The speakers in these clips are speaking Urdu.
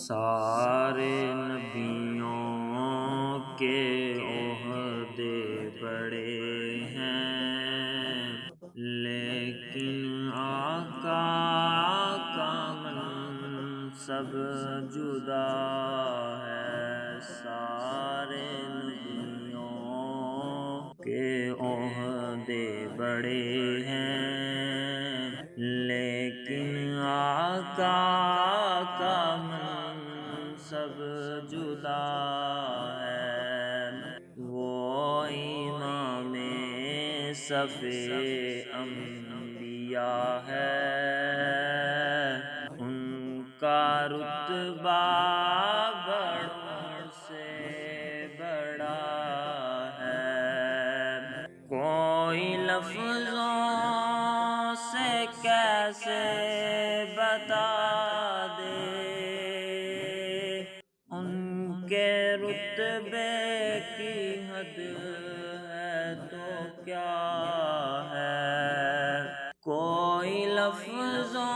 سارے نبیوں کے عہدے بڑے ہیں، لیکن آقا کا منصب جدا ہے۔ سارے نبیوں کے عہدے بڑے ہیں، لیکن آقا کا منصب جدا ہے۔ وہ امام صف انبیاء ہے، ان کا رتبہ بڑوں سے بڑا ہے۔ کوئی لفظوں سے کیسے بتا دے ان کے رتبے کی حد ہے تو کیا ہے۔ کوئی لفظوں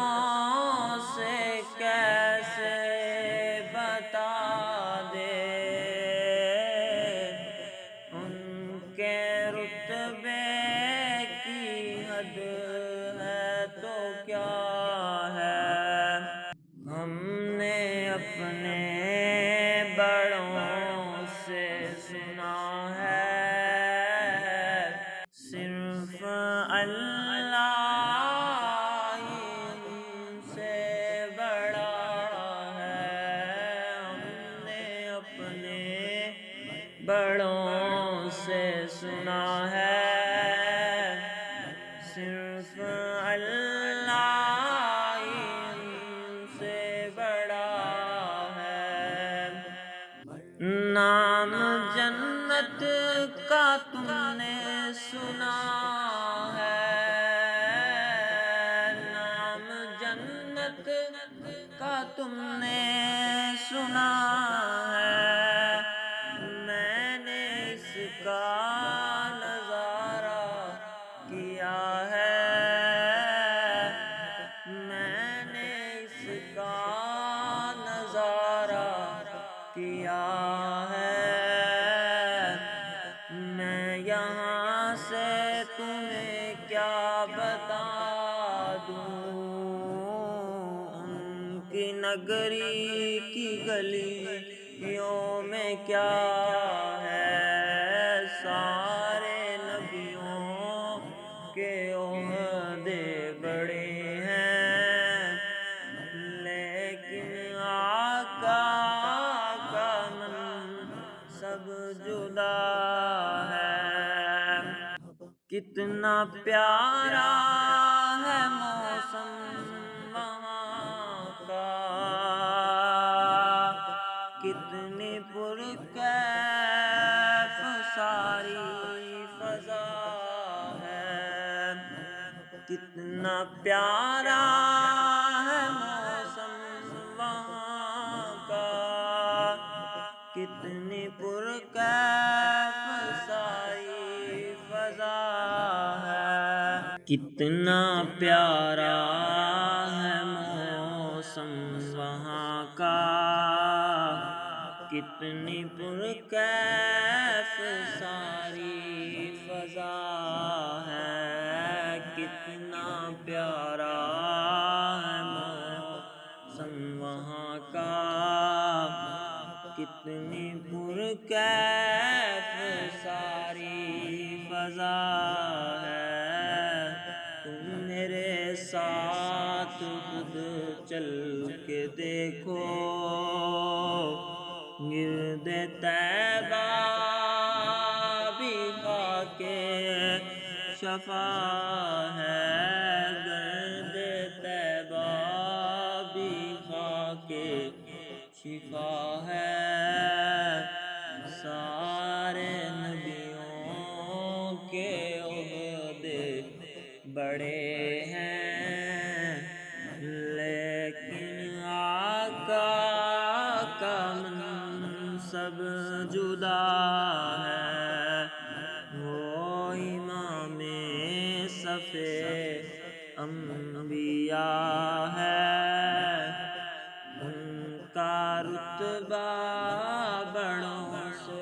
سے کیسے بتا دے ان کے رتبے کی حد ہے تو کیا ہے۔ ہم نے اپنے بڑوں سے سنا ہے، صرف اللہ ہی ہم سے بڑا ہے۔ ہم نے اپنے بڑوں سے سنا ہے، صرف اللہ ہی ہم سے بڑا ہے۔ نام جنت کا تم نے سنا ہے، نام جنت کا تم نے سنا ہے۔ میں نے اس کا نظارہ کیا ہے، میں نے اس کا نظارہ کیا ہے۔ میں یہاں سے تمہیں کیا بتا دوں، ان کی نگری کی گلیوں میں کیا ہے۔ سارے نبیوں کے عہدے بڑے ہیں، لیکن آقا کا منصب جدا ہے۔ کتنا پیارا ہے موسم وہاں کا، کتنی پرکیف ساری فضا ہے۔ کتنا پیارا ہے موسم وہاں کا، کتنی پرکیف ساری فضا ہے۔ کتنا پیارا ہے موسم وہاں کا، کتنی پرکیف ساری فضا ہے۔ کتنا پیارا ہے موسم وہاں کا، کتنی پرکیف ساری فضا ہے۔ تم میرے ساتھ خود چل کے دیکھو، گرد طیبہ بھی خاک شفا ہے، گرد طیبہ بھی خاک شفا ہے۔ سارے نبیوں کے عہدے بڑے ہیں، لیکن آقا کا منصب جدا ہے۔ وہ امام صف انبیاء ہے، ان کا رتبہ بڑوں سے